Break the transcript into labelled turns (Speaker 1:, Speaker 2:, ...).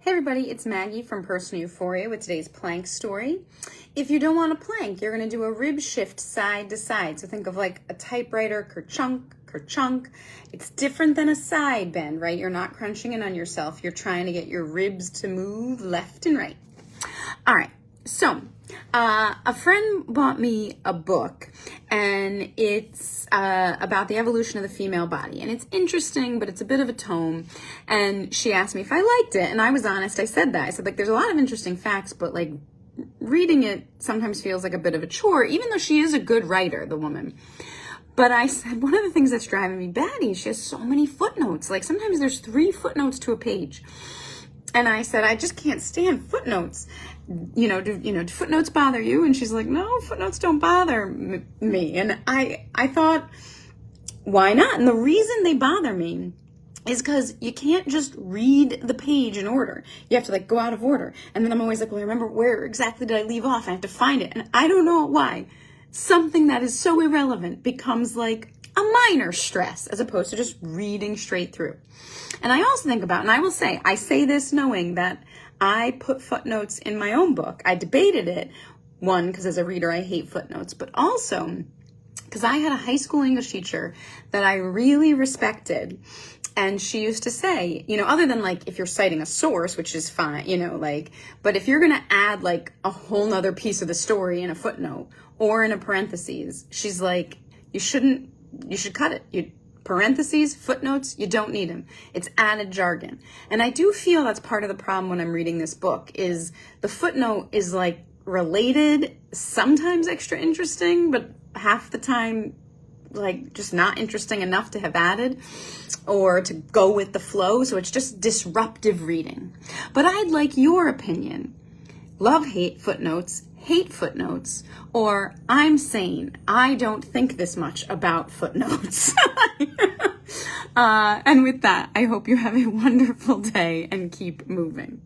Speaker 1: Hey everybody, it's Maggie from Personal Euphoria with today's plank story. If you don't want to plank, you're going to do a rib shift side to side. So think of like a typewriter, kerchunk, kerchunk. It's different than a side bend, right? You're not crunching in on yourself. You're trying to get your ribs to move left and right. All right, so a friend bought me a book, and it's about the evolution of the female body. And it's interesting, but it's a bit of a tome. And she asked me if I liked it, and I was honest. I said that. I said, like, there's a lot of interesting facts, but, like, reading it sometimes feels like a bit of a chore, even though she is a good writer, the woman. But I said, one of the things that's driving me batty is she has so many footnotes. Like, sometimes there's 3 footnotes to a page. And I said, I just can't stand footnotes. Do footnotes bother you? And she's like, no, footnotes don't bother me. And I thought, why not? And the reason they bother me is because you can't just read the page in order. You have to like go out of order. And then I'm always like, well, I remember where exactly did I leave off? I have to find it. And I don't know why. Something that is so irrelevant becomes like a minor stress as opposed to just reading straight through. And I also think about, and I will say, I say this knowing that I put footnotes in my own book. I debated it, one, because as a reader, I hate footnotes, but also because I had a high school English teacher that I really respected. And she used to say, other than like if you're citing a source, which is fine, but if you're going to add like a whole nother piece of the story in a footnote or in a parentheses, she's like, you should cut it. Parentheses, footnotes, you don't need them. It's added jargon. And I do feel that's part of the problem when I'm reading this book is the footnote is like related, sometimes extra interesting, but half the time like just not interesting enough to have added or to go with the flow. So it's just disruptive reading. But I'd like your opinion. Love, hate footnotes, or I'm sane. I don't think this much about footnotes. And with that, I hope you have a wonderful day and keep moving.